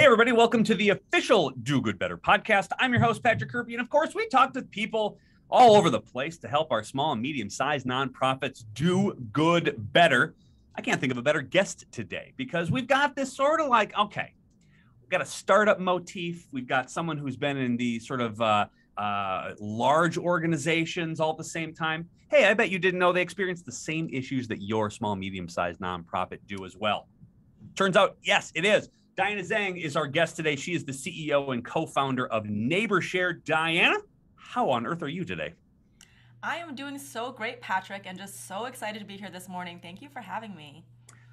Hey, everybody, welcome to the official Do Good Better podcast. I'm your host, Patrick Kirby, and of course, we talk to people all over the place to help our small and medium-sized nonprofits do good better. I can't think of a better guest today because we've got this sort of like, okay, we've got a startup motif. We've got someone who's been in the sort of large organizations all at the same time. Hey, I bet you didn't know they experience the same issues that your small, medium-sized nonprofit do as well. Turns out, yes, it is. Diana Zhang is our guest today. She is the CEO and co-founder of NeighborShare. Diana, how on earth are you today? I am doing so great, Patrick, and just so excited to be here this morning. Thank you for having me.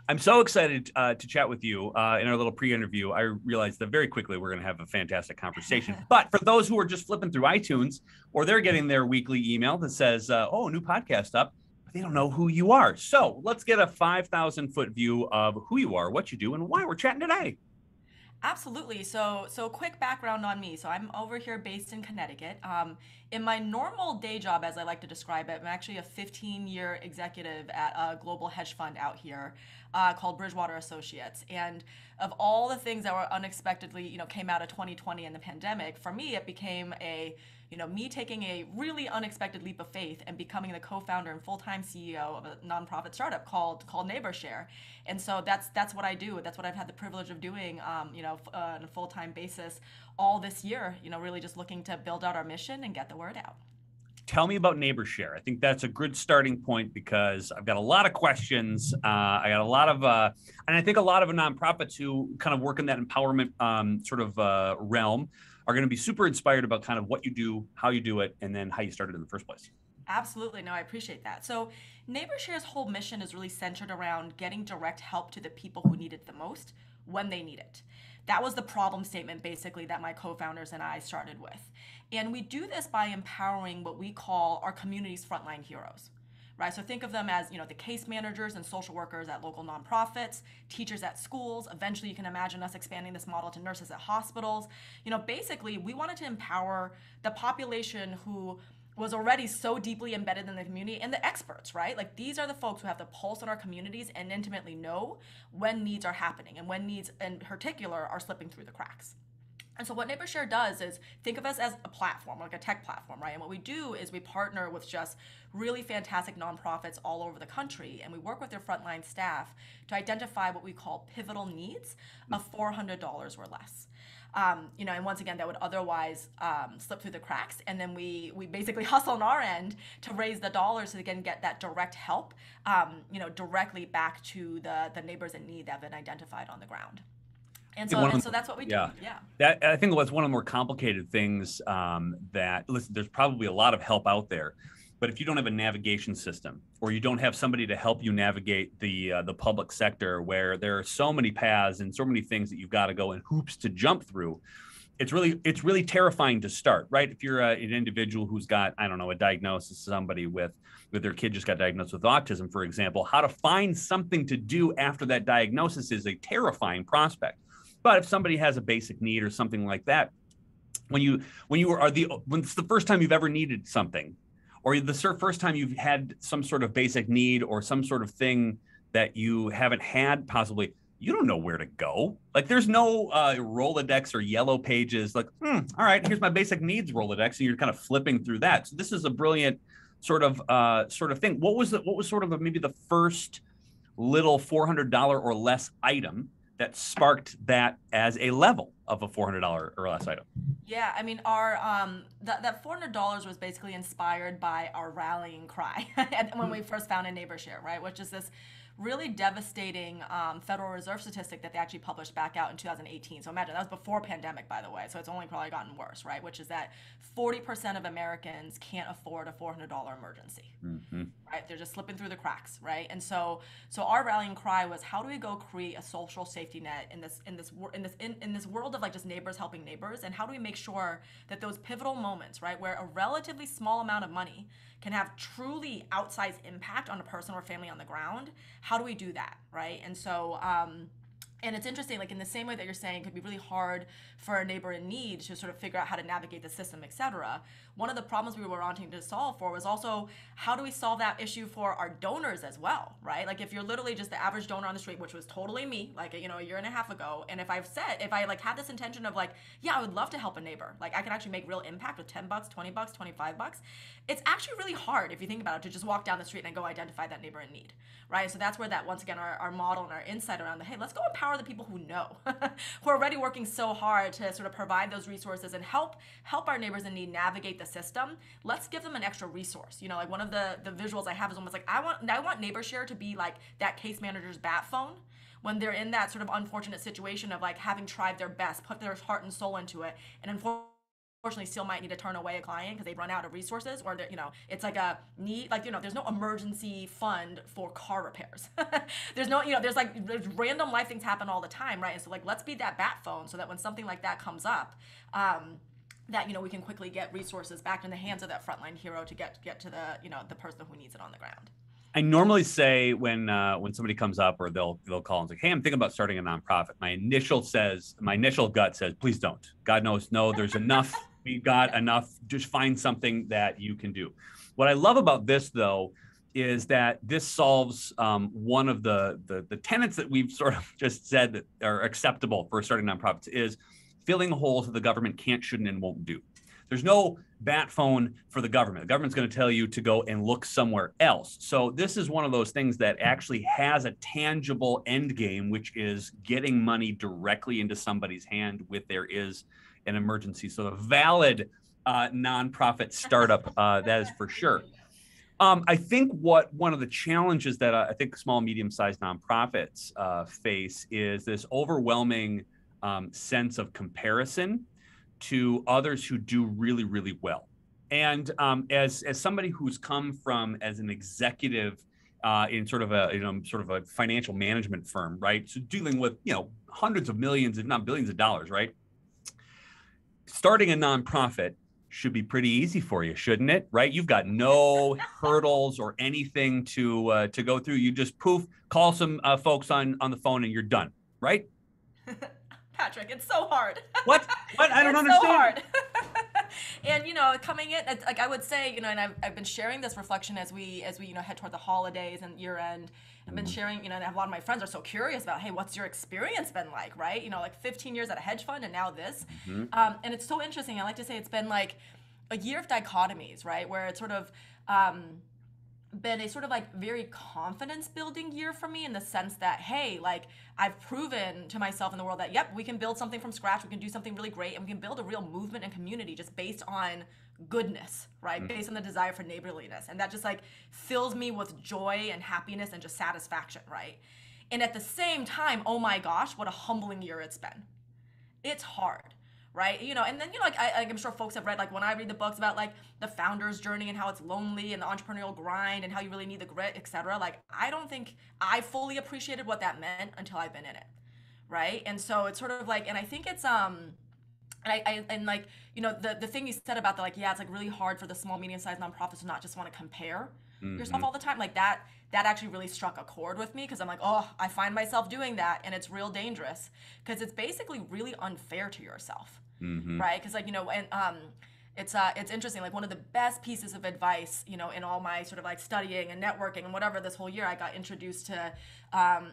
I'm so excited to chat with you in our little pre-interview. I realized that very quickly we're going to have a fantastic conversation. But for those who are just flipping through iTunes or they're getting their weekly email that says, oh, new podcast up, they don't know who you are. So let's get a 5,000-foot view of who you are, what you do, and why we're chatting today. Absolutely. So quick background on me. So I'm over here based in Connecticut. In my normal day job, as I like to describe it, I'm actually a 15-year executive at a global hedge fund out here called Bridgewater Associates. And of all the things that were unexpectedly, came out of 2020 and the pandemic, for me, it became me taking a really unexpected leap of faith and becoming the co-founder and full-time CEO of a nonprofit startup called NeighborShare. And so that's what I do. That's what I've had the privilege of doing, on a full-time basis all this year, really just looking to build out our mission and get the word out. Tell me about NeighborShare. I think that's a good starting point because I've got a lot of questions. I got a lot of, and I think a lot of nonprofits who kind of work in that empowerment realm are going to be super inspired about kind of what you do, how you do it, and then how you started in the first place. Absolutely. No, I appreciate that. So NeighborShare's whole mission is really centered around getting direct help to the people who need it the most when they need it. That was the problem statement basically that my co-founders and I started with. And we do this by empowering what we call our community's frontline heroes. Right? So think of them as, the case managers and social workers at local nonprofits, teachers at schools. Eventually, you can imagine us expanding this model to nurses at hospitals. Basically, we wanted to empower the population who was already so deeply embedded in the community and the experts, right? Like these are the folks who have the pulse on our communities and intimately know when needs are happening and when needs in particular are slipping through the cracks. And so what NeighborShare does is think of us as a platform, like a tech platform, right? And what we do is we partner with just really fantastic nonprofits all over the country, and we work with their frontline staff to identify what we call pivotal needs of $400 or less. And once again, that would otherwise slip through the cracks. And then we basically hustle on our end to raise the dollars so they can get that direct help, directly back to the neighbors in need that have been identified on the ground. And so that's what we do. Yeah. That I think was one of the more complicated things listen, there's probably a lot of help out there, but if you don't have a navigation system or you don't have somebody to help you navigate the public sector where there are so many paths and so many things that you've got to go and hoops to jump through, it's really terrifying to start, right? If you're an individual who's got, I don't know, a diagnosis, somebody with their kid just got diagnosed with autism, for example, how to find something to do after that diagnosis is a terrifying prospect. But if somebody has a basic need or something like that, when it's the first time you've ever needed something, or the first time you've had some sort of basic need or some sort of thing that you haven't had possibly, you don't know where to go. Like there's no Rolodex or yellow pages. Like, all right, here's my basic needs Rolodex, and you're kind of flipping through that. So this is a brilliant sort of thing. What was sort of maybe the first little $400 or less item that sparked that as a level of a $400 or less item? Yeah, I mean, our that $400 was basically inspired by our rallying cry when we first founded NeighborShare, right? Which is this really devastating Federal Reserve statistic that they actually published back out in 2018. So imagine, that was before pandemic, by the way, so it's only probably gotten worse, right? Which is that 40% of Americans can't afford a $400 emergency, right? They're just slipping through the cracks, right? And so our rallying cry was, how do we go create a social safety net in this world of like just neighbors helping neighbors, and how do we make sure that those pivotal moments, right, where a relatively small amount of money can have truly outsized impact on a person or family on the ground, how do we do that, right? And so And it's interesting, like in the same way that you're saying it could be really hard for a neighbor in need to sort of figure out how to navigate the system, et cetera. One of the problems we were wanting to solve for was also how do we solve that issue for our donors as well, right? Like if you're literally just the average donor on the street, which was totally me, like, you know, a year and a half ago. And if I like had this intention of like, yeah, I would love to help a neighbor. Like I could actually make real impact with 10 bucks, 20 bucks, 25 bucks. It's actually really hard if you think about it to just walk down the street and go identify that neighbor in need, right? So that's where that, once again, our model and our insight around the, hey, let's go empower the people who know, who are already working so hard to sort of provide those resources and help our neighbors in need navigate the system. Let's give them an extra resource. You know, like one of the visuals I have is almost like I want NeighborShare to be like that case manager's bat phone when they're in that sort of unfortunate situation of like having tried their best, put their heart and soul into it, and unfortunately still might need to turn away a client because they run out of resources, or you know, it's like a need, like, you know, there's no emergency fund for car repairs. There's no, you know, there's random life things happen all the time, right? And so like, let's be that bat phone so that when something like that comes up, that, you know, we can quickly get resources back in the hands of that frontline hero to get to the, you know, the person who needs it on the ground. I normally say when somebody comes up or they'll call and say, "Hey, I'm thinking about starting a nonprofit." My initial gut says, "Please don't. God knows, no. There's enough. We got enough. Just find something that you can do." What I love about this, though, is that this solves one of the tenets that we've sort of just said that are acceptable for starting nonprofits is filling holes that the government can't, shouldn't, and won't do. There's no bat phone for the government. The government's going to tell you to go and look somewhere else. So this is one of those things that actually has a tangible end game, which is getting money directly into somebody's hand if there is an emergency. So a valid nonprofit startup, that is for sure. I think one of the challenges that I think small, medium-sized nonprofits face is this overwhelming sense of comparison to others who do really, really well. And as somebody who's come from as an executive in sort of a financial management firm, right? So dealing with, you know, hundreds of millions, if not billions of dollars, right? Starting a nonprofit should be pretty easy for you, shouldn't it? Right? You've got no hurdles or anything to go through. You just call some folks on the phone and you're done, right? Patrick, it's so hard. What? I don't understand. So hard. And, you know, coming in, like I would say, you know, and I've been sharing this reflection as we you know, head toward the holidays and year end. I've been sharing, you know, and a lot of my friends are so curious about, hey, what's your experience been like, right? You know, like 15 years at a hedge fund and now this. And it's so interesting. I like to say it's been like a year of dichotomies, right? Where it's sort of been a sort of like very confidence building year for me in the sense that, hey, like I've proven to myself in the world that, yep, we can build something from scratch, we can do something really great, and we can build a real movement and community just based on goodness, right? Based on the desire for neighborliness. And that just like fills me with joy and happiness and just satisfaction, right? And at the same time, oh my gosh, what a humbling year it's been. It's hard. Right? You know, and then, you know, like I'm sure folks have read, like when I read the books about like the founder's journey and how it's lonely and the entrepreneurial grind and how you really need the grit, etc. Like, I don't think I fully appreciated what that meant until I've been in it. Right? And so it's sort of like, and I think it's, and like, you know, the thing you said about the, like, yeah, it's like really hard for the small, medium-sized nonprofits to not just want to compare yourself all the time. Like that actually really struck a chord with me because I'm like, oh, I find myself doing that and it's real dangerous because it's basically really unfair to yourself. Right? Because like, you know, and it's interesting, like one of the best pieces of advice, you know, in all my sort of like studying and networking and whatever this whole year, I got introduced to,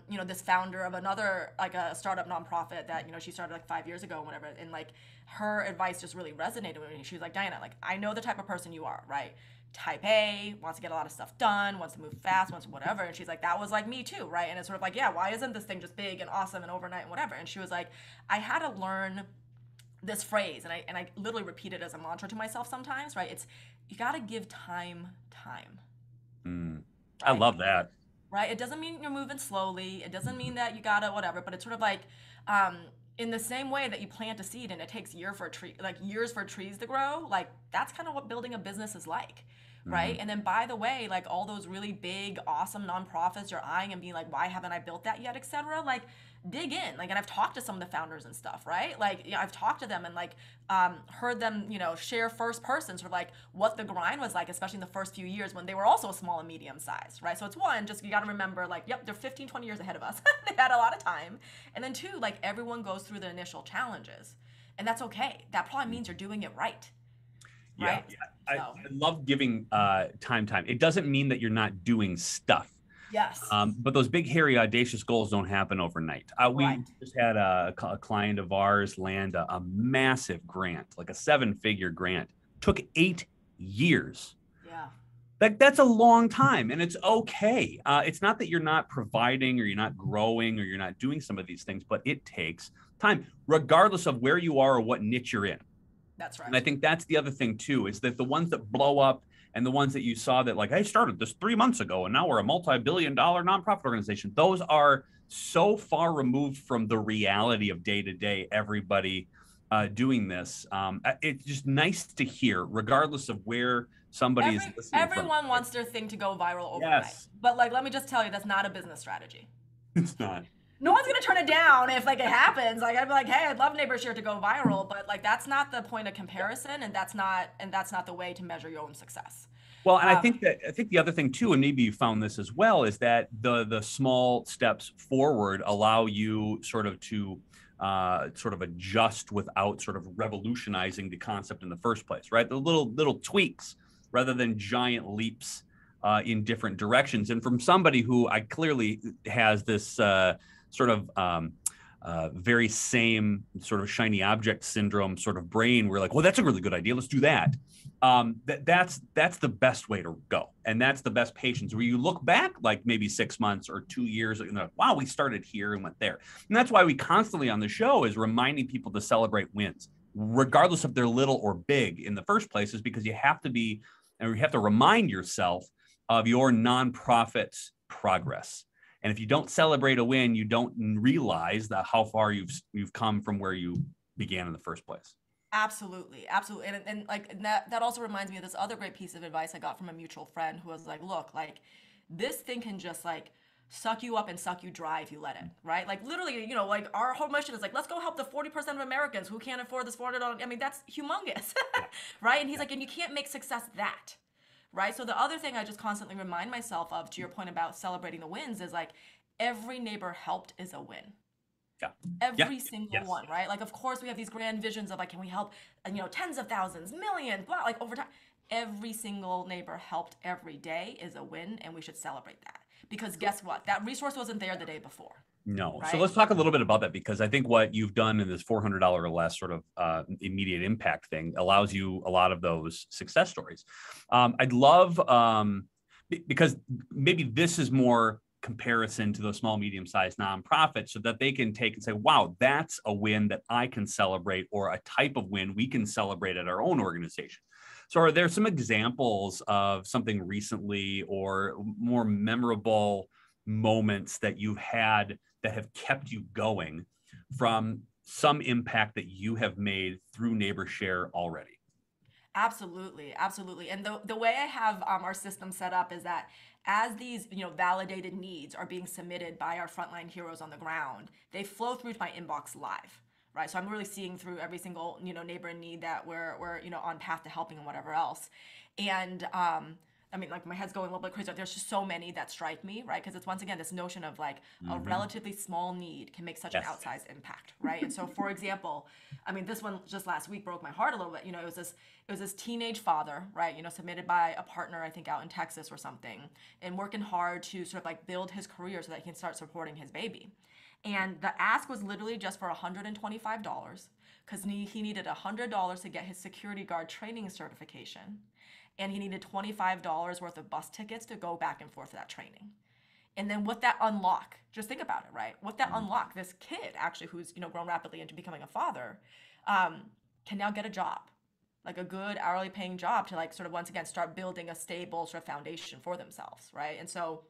you know, this founder of another, like a startup nonprofit that, you know, she started like 5 years ago and whatever. And like her advice just really resonated with me. She was like, Diana, like, I know the type of person you are, right? Type A, wants to get a lot of stuff done, wants to move fast, wants to whatever. And she's like, that was like me too, right? And it's sort of like, yeah, why isn't this thing just big and awesome and overnight and whatever? And she was like, I had to learn this phrase, and I literally repeat it as a mantra to myself sometimes, right? It's, you got to give time. Right? I love that. Right? It doesn't mean you're moving slowly. It doesn't mean that you got to whatever, but it's sort of like, in the same way that you plant a seed and it takes years for trees to grow, like that's kind of what building a business is like, right? And then by the way, like all those really big, awesome nonprofits you're eyeing and being like, why haven't I built that yet, etc. Like dig in. Like, and I've talked to some of the founders and stuff, right? Like, you know, I've talked to them and like heard them, you know, share first person sort of like what the grind was like, especially in the first few years when they were also small and medium sized, right? So it's one, just you got to remember like, yep, they're 15, 20 years ahead of us. They had a lot of time. And then two, like everyone goes through the initial challenges, and that's okay. That probably means you're doing it right. Yeah, Right. yeah. So I love giving time. It doesn't mean that you're not doing stuff. yes. But those big, hairy, audacious goals don't happen overnight. We Right. just had a client of ours land a massive grant, like a 7-figure grant. Took 8 years. Yeah. That's a long time, and it's okay. It's not that you're not providing or you're not growing or you're not doing some of these things, but it takes time, regardless of where you are or what niche you're in. That's right. And I think that's the other thing too, is that the ones that blow up and the ones that you saw that like, I started this 3 months ago and now we're a multi-billion-dollar nonprofit organization. Those are so far removed from the reality of day to day, everybody doing this. It's just nice to hear, regardless of where somebody is listening from. Everyone wants their thing to go viral overnight. Yes. But like, let me just tell you, that's not a business strategy. It's not. No one's gonna turn it down if like it happens. Like I'd be like, hey, I'd love NeighborShare to go viral, but like that's not the point of comparison, and that's not the way to measure your own success. Well, and I think the other thing too, and maybe you found this as well, is that the small steps forward allow you sort of to sort of adjust without sort of revolutionizing the concept in the first place, right? The little tweaks rather than giant leaps in different directions. And from somebody who I clearly has this sort of very same sort of shiny object syndrome sort of brain. We're like, well, that's a really good idea. Let's do that. That's the best way to go. And that's the best patience, where you look back like maybe 6 months or 2 years and like, wow, we started here and went there. And that's why we constantly on the show is reminding people to celebrate wins, regardless if they're little or big in the first place, is because you have to remind yourself of your nonprofit's progress. And if you don't celebrate a win, you don't realize that how far you've come from where you began in the first place. Absolutely, absolutely, and like that also reminds me of this other great piece of advice I got from a mutual friend who was like, look, like this thing can just like suck you up and suck you dry if you let it, right? Like literally, you know, like our whole mission is like, let's go help the 40% of Americans who can't afford this $400. I mean, that's humongous, right? And he's like, and you can't make success that. Right. So the other thing I just constantly remind myself of, to your point about celebrating the wins, is like every neighbor helped is a win. Yeah. Every single one, right? Like, of course, we have these grand visions of like, can we help, you know, tens of thousands, millions, blah, like over time. Every single neighbor helped every day is a win, and we should celebrate that. Because guess what? That resource wasn't there the day before. No. Right? So let's talk a little bit about that, because I think what you've done in this $400 or less sort of immediate impact thing allows you a lot of those success stories. I'd love, because maybe this is more comparison to those small, medium-sized nonprofits, so that they can take and say, wow, that's a win that I can celebrate, or a type of win we can celebrate at our own organization. So are there some examples of something recently or more memorable moments that you've had that have kept you going from some impact that you have made through NeighborShare already? Absolutely, absolutely. And the way I have our system set up is that as these, you know, validated needs are being submitted by our frontline heroes on the ground, they flow through to my inbox live, right? So I'm really seeing through every single, you know, neighbor in need that we're you know, on path to helping and whatever else. And I mean, like my head's going a little bit crazy. There's just so many that strike me, right? Because it's once again this notion of like a relatively small need can make such an outsized impact, right? And so, for example, I mean, this one just last week broke my heart a little bit. You know, it was this teenage father, right? You know, submitted by a partner, I think out in Texas or something, and working hard to sort of like build his career so that he can start supporting his baby. And the ask was literally just for $125 because he needed $100 to get his security guard training certification. And he needed $25 worth of bus tickets to go back and forth to that training. And then what that unlock, just think about it, right? What that unlock, this kid actually who's, you know, grown rapidly into becoming a father, can now get a job, like a good hourly paying job, to like sort of once again start building a stable sort of foundation for themselves, right? And so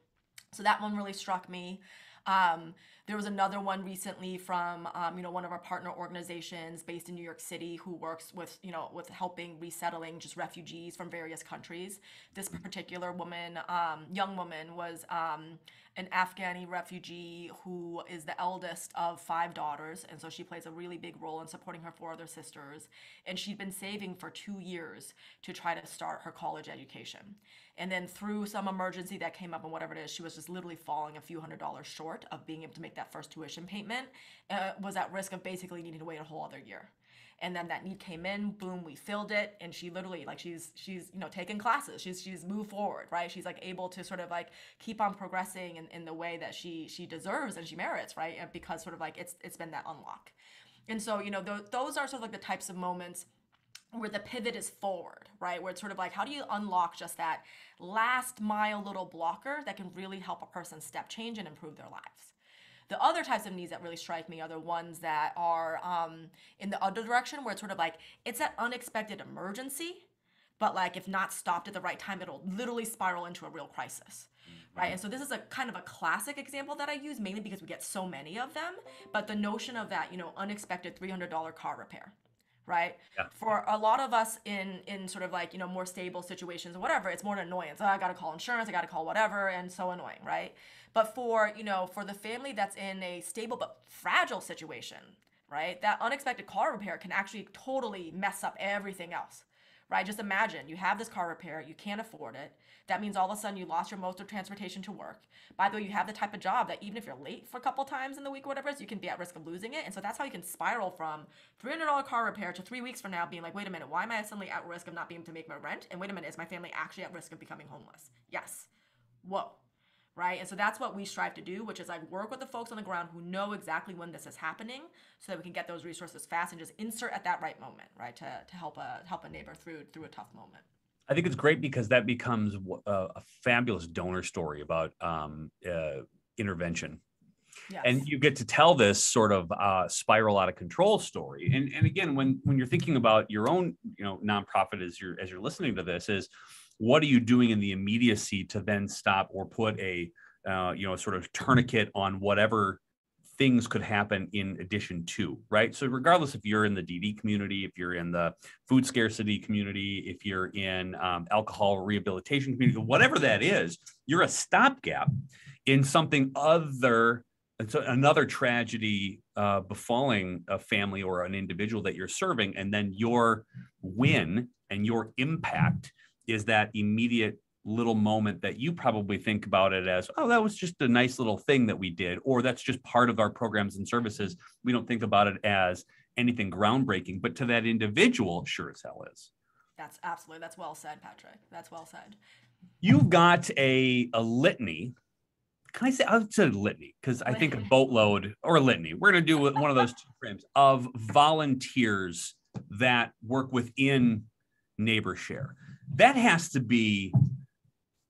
that one really struck me. There was another one recently from, one of our partner organizations based in New York City who works with, with helping resettling just refugees from various countries. This particular woman, young woman, was an Afghani refugee who is the eldest of 5 daughters. And so she plays a really big role in supporting her 4 other sisters. And she'd been saving for 2 years to try to start her college education. And then through some emergency that came up and whatever it is, she was just literally falling a few $100s short of being able to make that first tuition payment, was at risk of basically needing to wait a whole other year. And then that need came in, boom, we filled it, and she literally, like, she's taken classes, she's moved forward, right? She's like able to sort of like keep on progressing in the way that she deserves and she merits, right? And because sort of like it's been that unlock. And so, those are sort of like the types of moments where the pivot is forward, right? Where it's sort of like, how do you unlock just that last mile little blocker that can really help a person step change and improve their lives? The other types of needs that really strike me are the ones that are in the other direction, where it's sort of like, it's that unexpected emergency, but like if not stopped at the right time, it'll literally spiral into a real crisis. Right. And so this is a kind of a classic example that I use mainly because we get so many of them. But the notion of that, unexpected $300 car repair, right? Yeah. For a lot of us in sort of like, more stable situations or whatever, it's more an annoyance. Oh, I got to call insurance, I got to call whatever, and so annoying, right? But for, for the family that's in a stable but fragile situation, right? That unexpected car repair can actually totally mess up everything else. Right? Just imagine you have this car repair, you can't afford it. That means all of a sudden you lost your mode of transportation to work. By the way, you have the type of job that even if you're late for a couple times in the week or whatever, so you can be at risk of losing it. And so that's how you can spiral from $300 car repair to 3 weeks from now being like, wait a minute, why am I suddenly at risk of not being able to make my rent? And wait a minute, is my family actually at risk of becoming homeless? Yes. Whoa. Right? And so that's what we strive to do, which is like work with the folks on the ground who know exactly when this is happening so that we can get those resources fast and just insert at that right moment, right? To help a neighbor through a tough moment. I think it's great because that becomes a fabulous donor story about intervention. Yes. And you get to tell this sort of spiral out of control story. And again, when you're thinking about your own, nonprofit as you're listening to this, is what are you doing in the immediacy to then stop or put a sort of tourniquet on whatever things could happen in addition to, right? So regardless if you're in the DD community, if you're in the food scarcity community, if you're in alcohol rehabilitation community, whatever that is, you're a stopgap in something other. It's another tragedy befalling a family or an individual that you're serving, and then your win and your impact is that immediate little moment that you probably think about it as, oh, that was just a nice little thing that we did, or that's just part of our programs and services. We don't think about it as anything groundbreaking, but to that individual, sure as hell is. That's well said, Patrick. That's well said. You've got a litany. Can I say, I would say litany, because I think a boatload or a litany, we're going to do one of those two frames of volunteers that work within NeighborShare. That has to be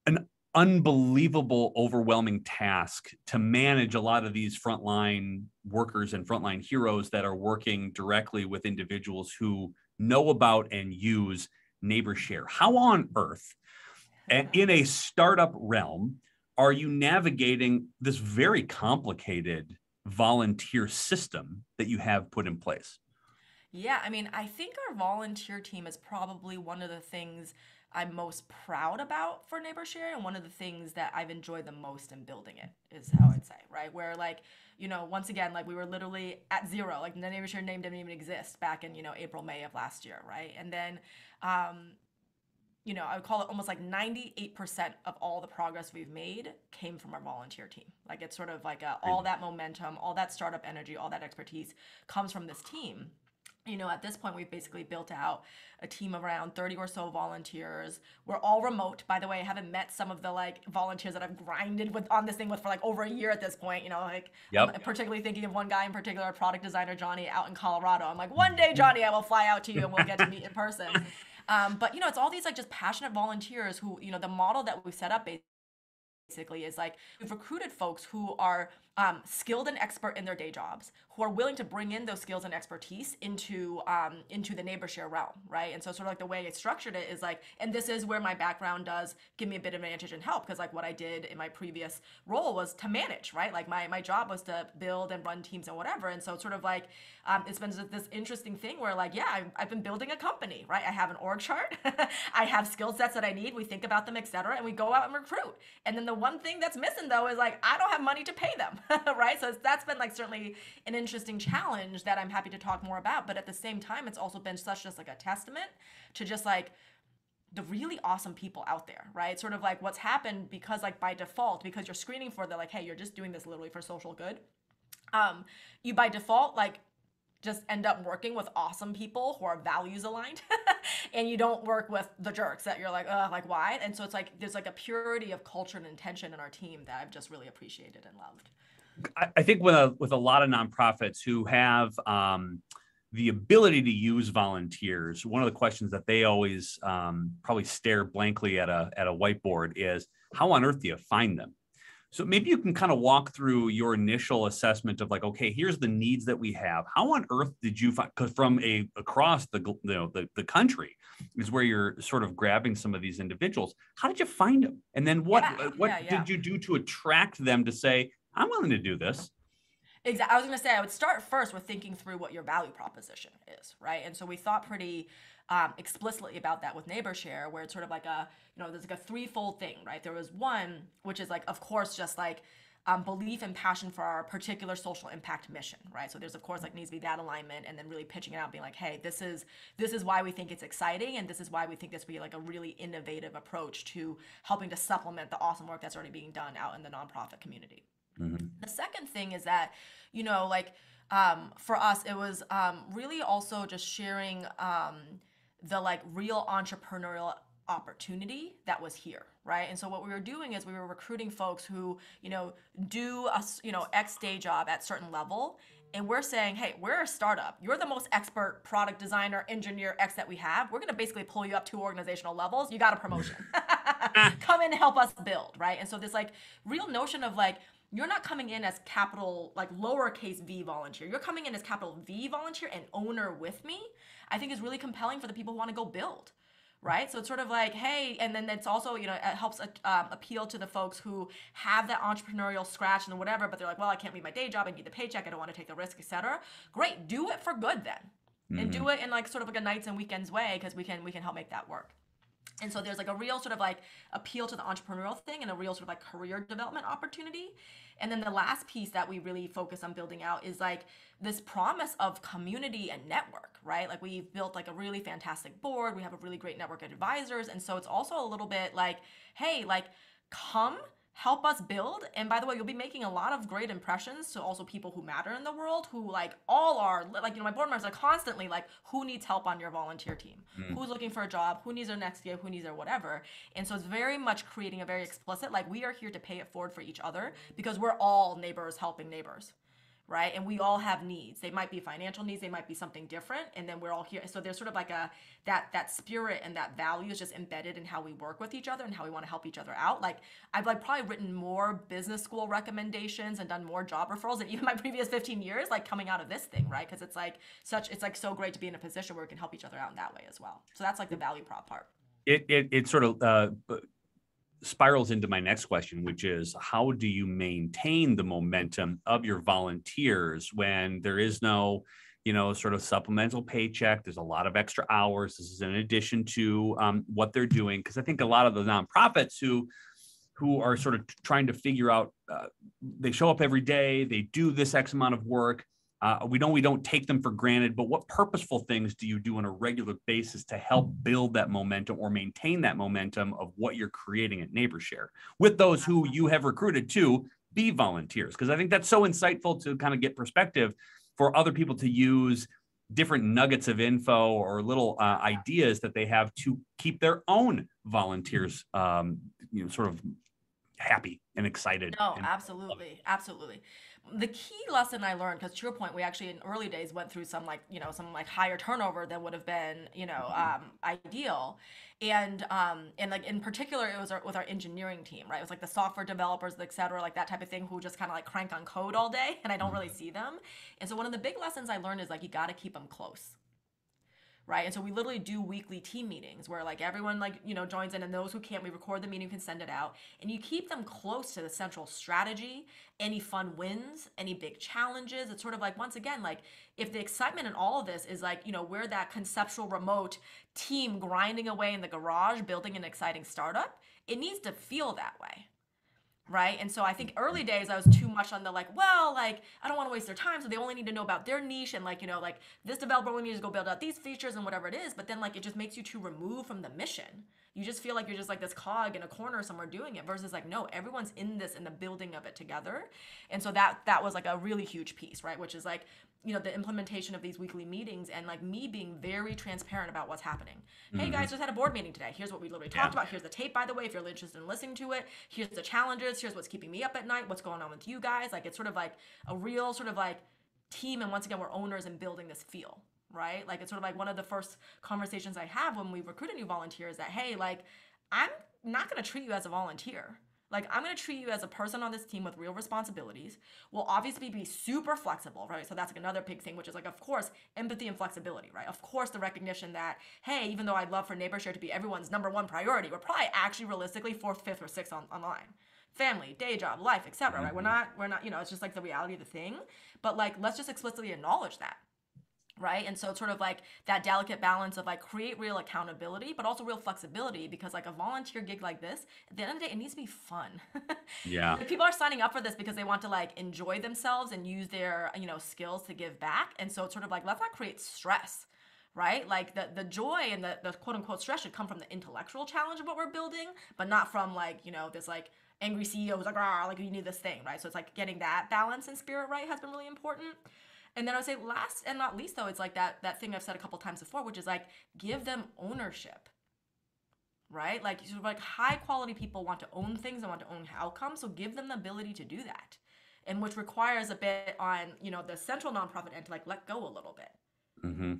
an unbelievable, overwhelming task to manage a lot of these frontline workers and frontline heroes that are working directly with individuals who know about and use NeighborShare. How on earth, and in a startup realm, are you navigating this very complicated volunteer system that you have put in place? Yeah, I mean, I think our volunteer team is probably one of the things I'm most proud about for NeighborShare, and one of the things that I've enjoyed the most in building it is how I'd say, right? Where like, once again, like we were literally at zero, like the NeighborShare name didn't even exist back in, April, May of last year, right? And then, I would call it almost like 98% of all the progress we've made came from our volunteer team. Like it's sort of like all that momentum, all that startup energy, all that expertise comes from this team. At this point, we've basically built out a team of around 30 or so volunteers. We're all remote. By the way, I haven't met some of the like volunteers that I've grinded on this thing with for like over a year at this point. Yep. I'm particularly thinking of one guy in particular, product designer Johnny out in Colorado. I'm like, one day, Johnny, I will fly out to you and we'll get to meet in person. But it's all these like just passionate volunteers who, the model that we've set up basically is like we've recruited folks who are skilled and expert in their day jobs, who are willing to bring in those skills and expertise into the NeighborShare realm, right? And so sort of like the way I structured it is like, and this is where my background does give me a bit of advantage and help, because like what I did in my previous role was to manage, right? Like my job was to build and run teams and whatever. And so it's sort of like it's been this interesting thing where like, yeah, I've been building a company, right? I have an org chart, I have skill sets that I need, we think about them, etc., and we go out and recruit. And then the one thing that's missing though is like I don't have money to pay them, right? So that's been like certainly an interesting challenge that I'm happy to talk more about. But at the same time, it's also been such just like a testament to just like the really awesome people out there, right? Sort of like what's happened because like by default, because you're screening for the like, hey, you're just doing this literally for social good. You by default like just end up working with awesome people who are values aligned and you don't work with the jerks that you're like, like why? And so it's like, there's like a purity of culture and intention in our team that I've just really appreciated and loved. I think with a lot of nonprofits who have the ability to use volunteers, one of the questions that they always probably stare blankly at a whiteboard is, how on earth do you find them? So maybe you can kind of walk through your initial assessment of like, okay, here's the needs that we have. How on earth did you find? Because from across the country is where you're sort of grabbing some of these individuals. How did you find them? And then what did you do to attract them to say, I'm willing to do this? Exactly. I was going to say, I would start first with thinking through what your value proposition is, right? And so we thought pretty explicitly about that with NeighborShare, where it's sort of like there's like a threefold thing, right? There was one, which is like, of course, just like belief and passion for our particular social impact mission, right? So there's of course like needs to be that alignment, and then really pitching it out, being like, hey, this is why we think it's exciting, and this is why we think this would be like a really innovative approach to helping to supplement the awesome work that's already being done out in the nonprofit community. Mm-hmm. The second thing is that, for us, it was really also just sharing the like real entrepreneurial opportunity that was here, right? And so what we were doing is we were recruiting folks who, do a, X day job at certain level. And we're saying, hey, we're a startup. You're the most expert product designer, engineer, X that we have. We're going to basically pull you up 2 organizational levels. You got a promotion. Come in and help us build, right? And so this like real notion of like, you're not coming in as capital, like lowercase v volunteer. You're coming in as capital V volunteer and owner with me, I think is really compelling for the people who want to go build, right? So it's sort of like, hey, and then it's also, it helps appeal to the folks who have that entrepreneurial scratch and whatever, but they're like, well, I can't leave my day job, I need the paycheck, I don't want to take the risk, etc. Great, do it for good then. Mm-hmm. And do it in like sort of like a nights and weekends way, because we can help make that work. And so there's like a real sort of like appeal to the entrepreneurial thing and a real sort of like career development opportunity. And then the last piece that we really focus on building out is like this promise of community and network, right? Like we've built like a really fantastic board. We have a really great network of advisors. And so it's also a little bit like, hey, like come help us build. And by the way, you'll be making a lot of great impressions to also people who matter in the world, who like all are like, my board members are constantly like, who needs help on your volunteer team? Who's looking for a job? Who needs their next gig? Who needs their whatever? And so it's very much creating a very explicit, like we are here to pay it forward for each other because we're all neighbors helping neighbors. Right? And we all have needs. They might be financial needs, they might be something different, and then we're all here. So there's sort of like that spirit and that value is just embedded in how we work with each other and how we want to help each other out. Like I've like probably written more business school recommendations and done more job referrals than even my previous 15 years, like coming out of this thing, right? Because it's like so great to be in a position where we can help each other out in that way as well. So that's like the value prop part. It sort of spirals into my next question, which is how do you maintain the momentum of your volunteers when there is no, sort of supplemental paycheck? There's a lot of extra hours. This is in addition to what they're doing. Because I think a lot of the nonprofits who are sort of trying to figure out, they show up every day, they do this X amount of work. We don't take them for granted, but what purposeful things do you do on a regular basis to help build that momentum or maintain that momentum of what you're creating at NeighborShare with those who you have recruited to be volunteers? Because I think that's so insightful to kind of get perspective for other people to use different nuggets of info or little ideas that they have to keep their own volunteers, sort of happy and excited. No, absolutely. The key lesson I learned, because to your point, we actually in early days went through some like, some like higher turnover than would have been, ideal. And like in particular, it was with our engineering team, right? It was like the software developers, et cetera, like that type of thing, who just kind of like crank on code all day, and I don't really see them. And so one of the big lessons I learned is like, you got to keep them close. Right. And so we literally do weekly team meetings where like everyone like, joins in, and those who can't, we record the meeting, can send it out, and you keep them close to the central strategy, any fun wins, any big challenges. It's sort of like, once again, like if the excitement in all of this is like, we're that conceptual remote team grinding away in the garage, building an exciting startup, it needs to feel that way. Right. And so I think early days I was too much on the like, well, like I don't want to waste their time, so they only need to know about their niche, and like, like this developer only needs to go build out these features and whatever it is. But then like it just makes you too removed from the mission. You just feel like you're just like this cog in a corner somewhere doing it, versus like, no, everyone's in this, in the building of it together. And so that was like a really huge piece, right? Which is like, the implementation of these weekly meetings, and like me being very transparent about what's happening. Hey guys, just had a board meeting today. Here's what we literally talked about. Here's the tape, by the way, if you're interested in listening to it. Here's the challenges. Here's what's keeping me up at night. What's going on with you guys? Like it's sort of like a real sort of like team. And once again, we're owners and building this feel, right? Like it's sort of like one of the first conversations I have when we recruit a new volunteer is that, hey, like I'm not going to treat you as a volunteer. Like, I'm going to treat you as a person on this team with real responsibilities. We'll obviously be super flexible, right? So that's like another big thing, which is like, of course, empathy and flexibility, right? Of course, the recognition that, hey, even though I'd love for NeighborShare to be everyone's number one priority, we're probably actually realistically fourth, fifth, or sixth online. Family, day job, life, etc. Right? We're not, it's just like the reality of the thing. But like, let's just explicitly acknowledge that. Right. And so it's sort of like that delicate balance of like create real accountability, but also real flexibility, because like a volunteer gig like this, at the end of the day, it needs to be fun. Yeah. Like, people are signing up for this because they want to like enjoy themselves and use their, skills to give back. And so it's sort of like, let's not create stress. Right? Like the joy and the quote unquote stress should come from the intellectual challenge of what we're building, but not from like, this like angry CEO who's like, ah, like you need this thing. Right. So it's like getting that balance and spirit right has been really important. And then I would say last and not least, though, it's like that thing I've said a couple times before, which is like, give them ownership, right? Like sort of like high quality people want to own things and want to own outcomes. So give them the ability to do that. And which requires a bit on, the central nonprofit end to like let go a little bit.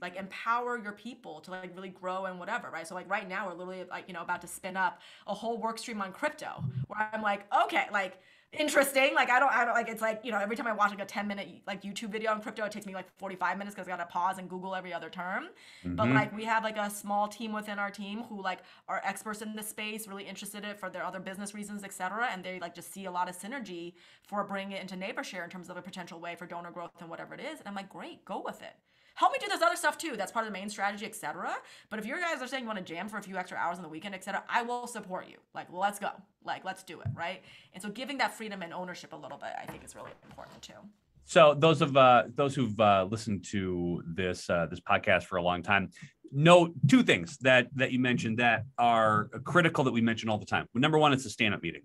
Like empower your people to like really grow and whatever, right? So like right now we're literally like, about to spin up a whole work stream on crypto, where I'm like, okay, like interesting. Like I don't like, it's like, every time I watch like a 10-minute like YouTube video on crypto, it takes me like 45 minutes because I gotta pause and Google every other term. But like we have like a small team within our team who like are experts in this space, really interested in it for their other business reasons, etc. And they like just see a lot of synergy for bringing it into NeighborShare in terms of a potential way for donor growth and whatever it is. And I'm like, great, go with it. Help me do this other stuff too. That's part of the main strategy, etc. But if you guys are saying you want to jam for a few extra hours on the weekend, etc., I will support you. Like, well, let's go. Like, let's do it, right? And so giving that freedom and ownership a little bit, I think, is really important too. So those who've listened to this podcast for a long time know two things that you mentioned that are critical that we mention all the time. Number one, it's a stand-up meeting,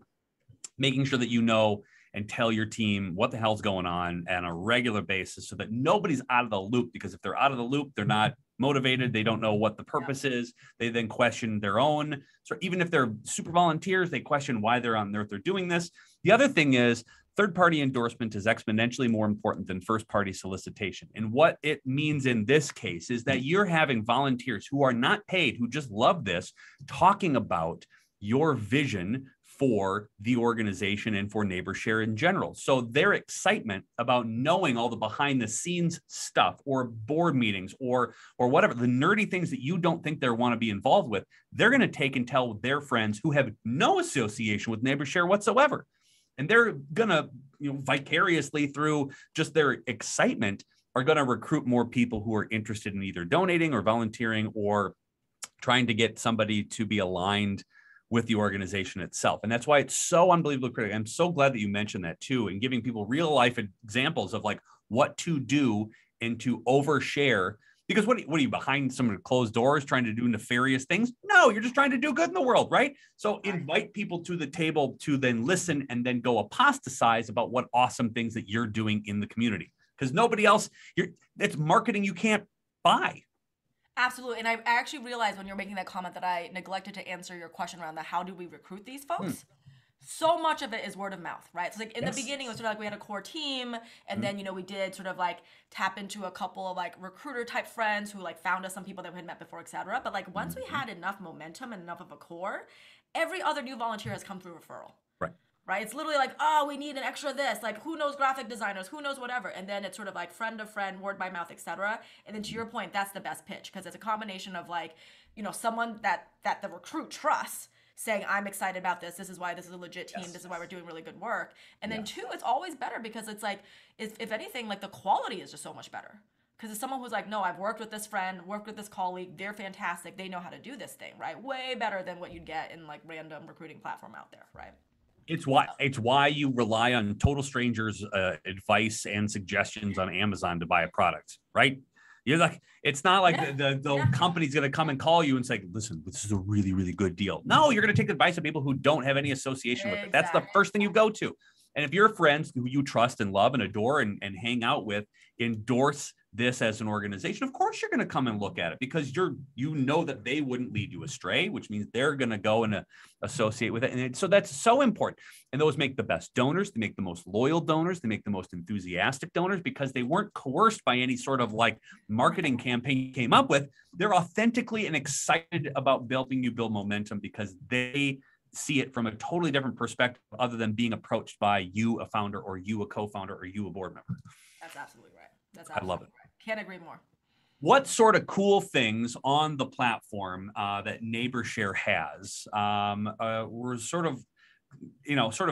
making sure that you know and tell your team what the hell's going on a regular basis, so that nobody's out of the loop. Because if they're out of the loop, they're not motivated. They don't know what the purpose is. They then question their own. So even if they're super volunteers, they question why they're on earth they're doing this. The other thing is, third-party endorsement is exponentially more important than first-party solicitation. And what it means in this case is that you're having volunteers who are not paid, who just love this, talking about your vision for the organization and for NeighborShare in general. So their excitement about knowing all the behind the scenes stuff, or board meetings, or whatever, the nerdy things that you don't think they want to be involved with, they're going to take and tell their friends who have no association with NeighborShare whatsoever. And they're going to, vicariously through just their excitement, are going to recruit more people who are interested in either donating or volunteering or trying to get somebody to be aligned with the organization itself. And that's why it's so unbelievably critical. I'm so glad that you mentioned that too, and giving people real life examples of like what to do and to overshare. Because what are you, behind some closed doors trying to do nefarious things? No, you're just trying to do good in the world, right? So invite people to the table to then listen and then go apostatize about what awesome things that you're doing in the community. Because nobody else, it's marketing you can't buy. Absolutely. And I actually realized when you're making that comment that I neglected to answer your question around the how do we recruit these folks. So much of it is word of mouth, right? So like in the Yes. beginning, it was sort of like we had a core team, and then we did sort of like tap into a couple of like recruiter type friends who like found us some people that we had met before, etc. But like once we Mhm. had enough momentum and enough of a core, every other new volunteer has come through referral. Right. Right? It's literally like, oh, we need an extra this. Like, who knows graphic designers? Who knows whatever? And then it's sort of like friend of friend, word by mouth, etc. And then to your point, that's the best pitch because it's a combination of like, someone that the recruit trusts saying, I'm excited about this. This is why this is a legit team. Yes. This is why we're doing really good work. And then Yeah. two, it's always better because it's like, if anything, like the quality is just so much better. Because it's someone who's like, no, I've worked with this friend, worked with this colleague. They're fantastic. They know how to do this thing, right? Way better than what you'd get in like random recruiting platform out there, right? It's why you rely on total strangers' advice and suggestions on Amazon to buy a product, right? You're like, it's not like the company's going to come and call you and say, listen, this is a really, really good deal. No, you're going to take advice of people who don't have any association with it. That's the first thing you go to. And if your friends who you trust and love and adore and hang out with endorse this as an organization, of course you're going to come and look at it because you know that they wouldn't lead you astray, which means they're going to go and associate with it. And so that's so important. And those make the best donors. They make the most loyal donors. They make the most enthusiastic donors because they weren't coerced by any sort of like marketing campaign you came up with. They're authentically and excited about helping you build momentum because they see it from a totally different perspective other than being approached by you, a founder, or you, a co-founder, or you, a board member. That's absolutely right. That's I love it. right. Can't agree more. What sort of cool things on the platform that NeighborShare has were sort of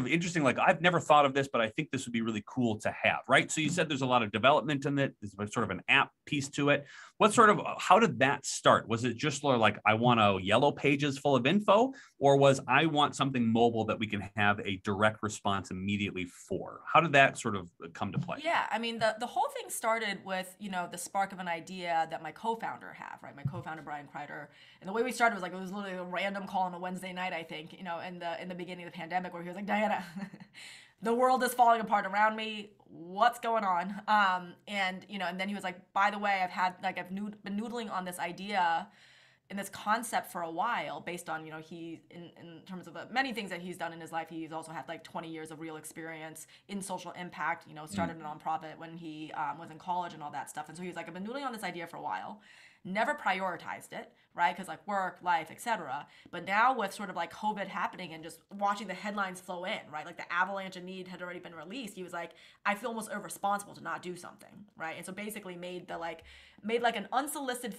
interesting. Like I've never thought of this, but I think this would be really cool to have, right? So you said there's a lot of development in it. There's sort of an app piece to it. How did that start? Was it just like, I want a yellow pages full of info, or was I want something mobile that we can have a direct response immediately for? How did that sort of come to play? Yeah, I mean the whole thing started with the spark of an idea that my co-founder had, right? My co-founder Brian Kreider, and the way we started was like it was literally a random call on a Wednesday night, I think, in the beginning of the pandemic, where he was like, Diana, the world is falling apart around me. What's going on? And then he was like, by the way, I've been noodling on this idea and this concept for a while based on, he, in terms of many things that he's done in his life, he's also had like 20 years of real experience in social impact, started a nonprofit when he was in college and all that stuff. And so he was like, I've been noodling on this idea for a while, never prioritized it, right? Because like work, life, etc. But now with sort of like COVID happening and just watching the headlines flow in, right? Like the avalanche of need had already been released. He was like, I feel almost irresponsible to not do something, right? And so basically made like an unsolicited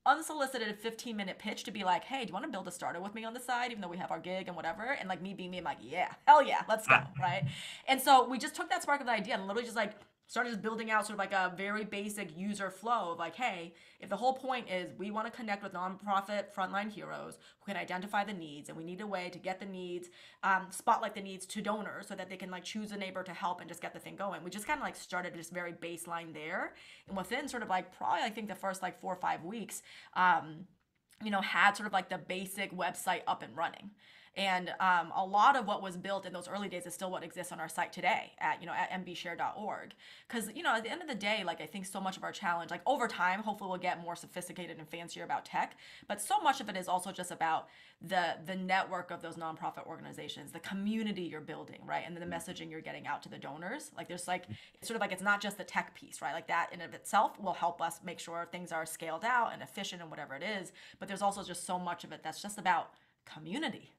15-minute pitch to be like, hey, do you want to build a startup with me on the side, even though we have our gig and whatever? And like me being me, I'm like, yeah, hell yeah, let's go, right? And so we just took that spark of the idea and literally just like started just building out sort of like a very basic user flow of like, hey, if the whole point is we want to connect with nonprofit frontline heroes who can identify the needs, and we need a way to get the needs, spotlight the needs to donors so that they can like choose a neighbor to help and just get the thing going. We just kind of like started just very baseline there. And within sort of like probably I think the first like 4 or 5 weeks, had sort of like the basic website up and running. And a lot of what was built in those early days is still what exists on our site today at mbshare.org. Because at the end of the day, like I think so much of our challenge, like over time, hopefully we'll get more sophisticated and fancier about tech. But so much of it is also just about the network of those nonprofit organizations, the community you're building, right, and then the messaging you're getting out to the donors. Like there's like it's sort of like it's not just the tech piece, right? Like that in of itself will help us make sure things are scaled out and efficient and whatever it is. But there's also just so much of it that's just about community,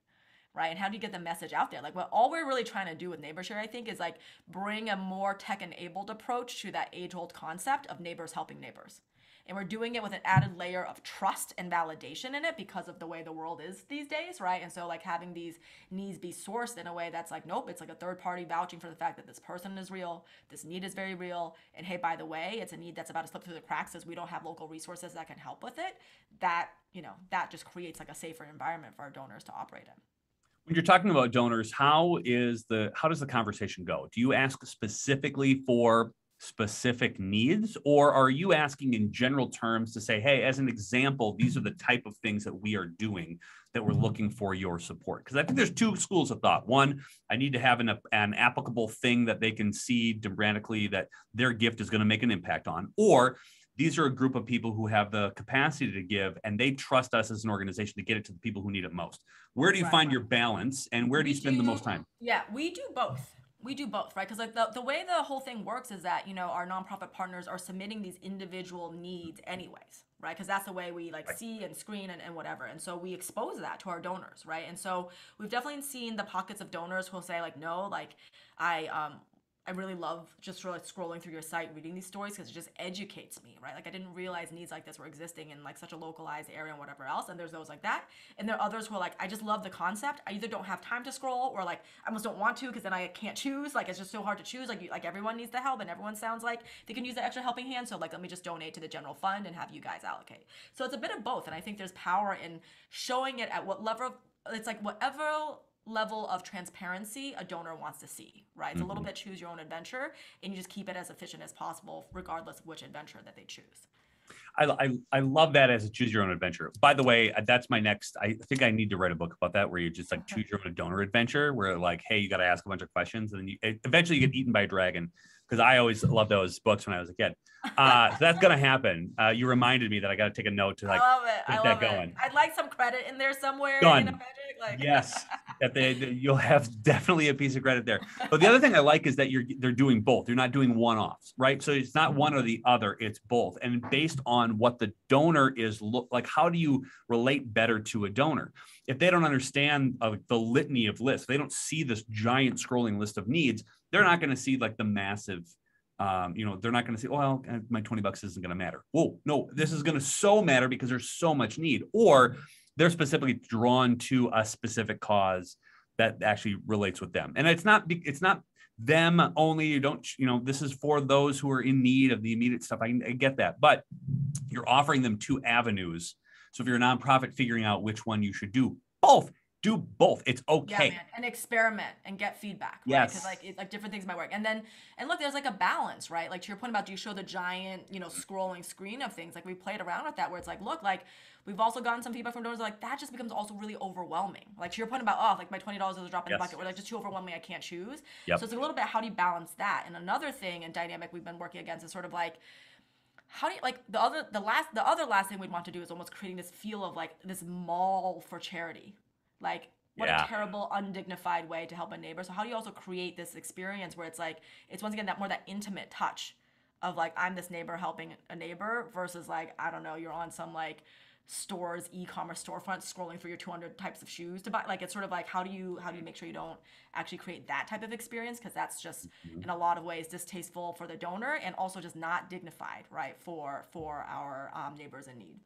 right? And how do you get the message out there? Like all we're really trying to do with NeighborShare, I think, is like bring a more tech-enabled approach to that age-old concept of neighbors helping neighbors. And we're doing it with an added layer of trust and validation in it because of the way the world is these days, right? And so like having these needs be sourced in a way that's like, nope, it's like a third party vouching for the fact that this person is real, this need is very real, and hey, by the way, it's a need that's about to slip through the cracks as we don't have local resources that can help with it. That just creates like a safer environment for our donors to operate in. When you're talking about donors, how does the conversation go? Do you ask specifically for specific needs, or are you asking in general terms to say, hey, as an example, these are the type of things that we are doing that we're looking for your support? Because I think there's two schools of thought. One, I need to have an applicable thing that they can see dramatically that their gift is going to make an impact on, or these are a group of people who have the capacity to give, and they trust us as an organization to get it to the people who need it most. Where do you find your balance, and where do you spend the most time? Yeah, we do both. We do both, right? Because like the way the whole thing works is that, our nonprofit partners are submitting these individual needs anyways, right? Because that's the way we like see and screen and whatever. And so we expose that to our donors, right? And so we've definitely seen the pockets of donors who'll say like, no, like I really love just sort of like scrolling through your site, reading these stories because it just educates me, right? Like I didn't realize needs like this were existing in like such a localized area and whatever else. And there's those like that. And there are others who are like, I just love the concept. I either don't have time to scroll or like I almost don't want to because then I can't choose. Like it's just so hard to choose. Like everyone needs the help and everyone sounds like they can use the extra helping hand. So like let me just donate to the general fund and have you guys allocate. So it's a bit of both. And I think there's power in showing it at what level. It's like whatever level of transparency a donor wants to see, right? It's a little bit choose your own adventure, and you just keep it as efficient as possible, regardless of which adventure that they choose. I love that as a choose your own adventure. By the way, that's my next. I think I need to write a book about that, where you just like choose your own donor adventure, where like, hey, you got to ask a bunch of questions, and then eventually you get eaten by a dragon. Because I always loved those books when I was a kid. So that's gonna happen. You reminded me that I got to take a note to like get that going. I'd like some credit in there somewhere. Done. Magic, like. Yes, that you'll have definitely a piece of credit there. But the other thing I like is that they're doing both. You're not doing one-offs, right? So it's not one or the other; it's both. And based on what the donor is like, how do you relate better to a donor? If they don't understand the litany of lists, they don't see this giant scrolling list of needs. They're not going to see like the massive. They're not going to say, well, my $20 isn't going to matter. Whoa, no, this is going to so matter because there's so much need. Or they're specifically drawn to a specific cause that actually relates with them. And it's not them only. You don't, this is for those who are in need of the immediate stuff. I get that, but you're offering them two avenues. So if you're a nonprofit, figuring out which one you should do, both. Do both. It's okay. Yeah, man. And experiment and get feedback. Right? Yes. Because like different things might work. And look, there's like a balance, right? Like to your point about, do you show the giant, scrolling screen of things? Like we played around with that where it's like, look, like we've also gotten some feedback from donors like that just becomes also really overwhelming. Like to your point about, like my $20 is a drop in the bucket. We're like just too overwhelming. I can't choose. Yep. So it's a little bit, how do you balance that? And another thing and dynamic we've been working against is sort of like, how do you like the other last thing we'd want to do is almost creating this feel of like this mall for charity. Like, what a terrible, undignified way to help a neighbor. So how do you also create this experience where it's like, it's once again that intimate touch of like, I'm this neighbor helping a neighbor versus like, I don't know, you're on some like store's e-commerce storefront scrolling through your 200 types of shoes to buy. Like, it's sort of like, how do you make sure you don't actually create that type of experience? Because that's just in a lot of ways distasteful for the donor and also just not dignified, right, for our neighbors in need.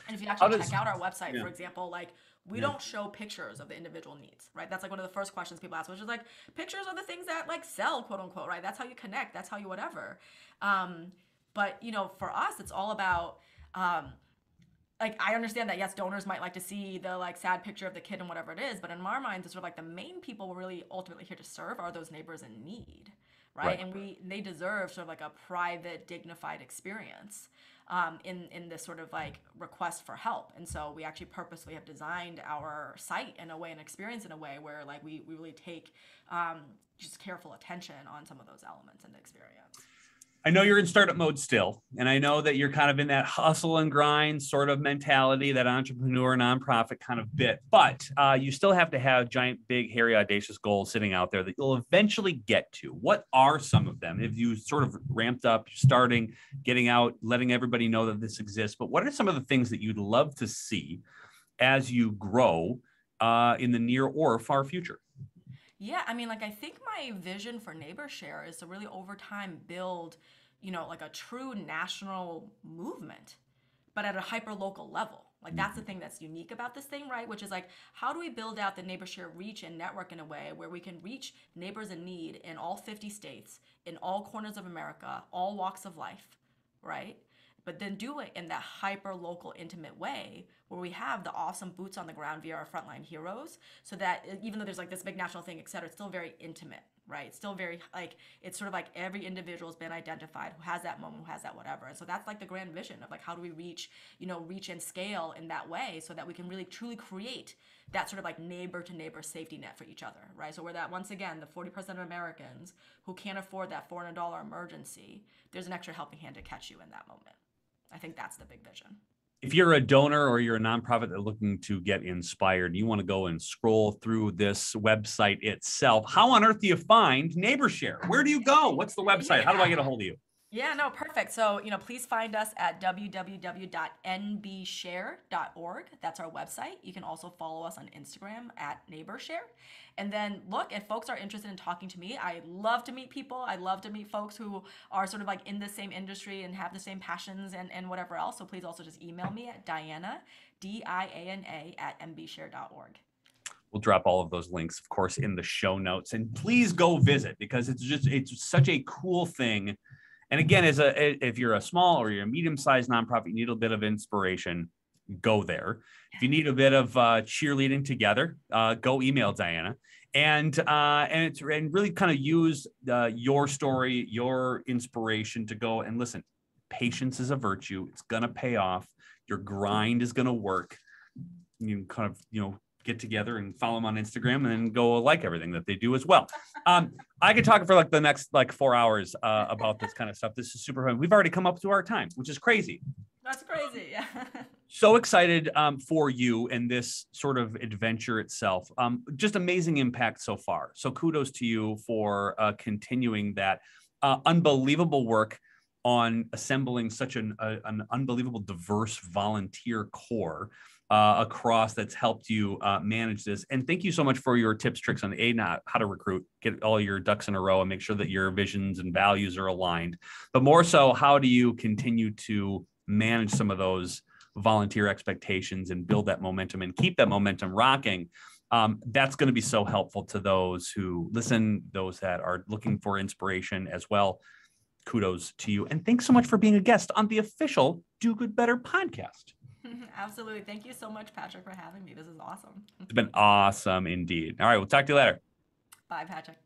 And if you actually check out our website, for example, like we don't show pictures of the individual needs, right? That's like one of the first questions people ask, which is like pictures of the things that like sell, quote unquote, right? That's how you connect. That's how you whatever. But for us, it's all about like I understand that yes, donors might like to see the like sad picture of the kid and whatever it is, but in our minds, it's sort of like the main people we're really ultimately here to serve are those neighbors in need, right? And they deserve sort of like a private, dignified experience. In this sort of like request for help. And so we actually purposely have designed our site in a way and experience in a way where like we really take just careful attention on some of those elements in the experience. I know you're in startup mode still, and I know that you're kind of in that hustle and grind sort of mentality, that entrepreneur nonprofit kind of bit, but you still have to have giant, big, hairy, audacious goals sitting out there that you'll eventually get to. What are some of them? If you sort of ramped up, starting, getting out, letting everybody know that this exists, but what are some of the things that you'd love to see as you grow in the near or far future? Yeah, I mean, like I think my vision for NeighborShare is to really over time build, like a true national movement, but at a hyper local level. Like that's the thing that's unique about this thing, right? Which is like, how do we build out the NeighborShare reach and network in a way where we can reach neighbors in need in all 50 states, in all corners of America, all walks of life, right? But then do it in that hyper local intimate way where we have the awesome boots on the ground via our frontline heroes, so that even though there's like this big national thing, et cetera, it's still very intimate, right? It's still very like, it's sort of like every individual has been identified who has that moment, who has that whatever. And so that's like the grand vision of like, how do we reach and scale in that way so that we can really truly create that sort of like neighbor to neighbor safety net for each other, right? So we're that, once again, the 40% of Americans who can't afford that $400 emergency, there's an extra helping hand to catch you in that moment. I think that's the big vision. If you're a donor or you're a nonprofit that's looking to get inspired, you want to go and scroll through this website itself. How on earth do you find NeighborShare? Where do you go? What's the website? How do I get a hold of you? Yeah, no, perfect. So, please find us at www.nbshare.org. That's our website. You can also follow us on Instagram at NeighborShare. And then look, if folks are interested in talking to me, I love to meet people. I love to meet folks who are sort of like in the same industry and have the same passions and whatever else. So please also just email me at Diana, Diana at nbshare.org. We'll drop all of those links, of course, in the show notes. And please go visit, because it's such a cool thing. And again, if you're a small or you're a medium-sized nonprofit, you need a bit of inspiration, go there. If you need a bit of cheerleading together, go email Diana, and really kind of use your story, your inspiration to go and listen. Patience is a virtue. It's gonna pay off. Your grind is gonna work. You kind of get together and follow them on Instagram, and then go like everything that they do as well. I could talk for like the next 4 hours about this kind of stuff. This is super fun. We've already come up to our time, which is crazy. That's crazy. Yeah. So excited for you and this sort of adventure itself. Just amazing impact so far. So kudos to you for continuing that unbelievable work on assembling such an unbelievable diverse volunteer core across that's helped you manage this. And thank you so much for your tips, tricks on how to recruit, get all your ducks in a row and make sure that your visions and values are aligned. But more so, how do you continue to manage some of those volunteer expectations and build that momentum and keep that momentum rocking? That's going to be so helpful to those who listen, those that are looking for inspiration as well. Kudos to you. And thanks so much for being a guest on the official Do Good Better podcast. Absolutely. Thank you so much, Patrick, for having me. This is awesome. It's been awesome indeed. All right. We'll talk to you later. Bye, Patrick.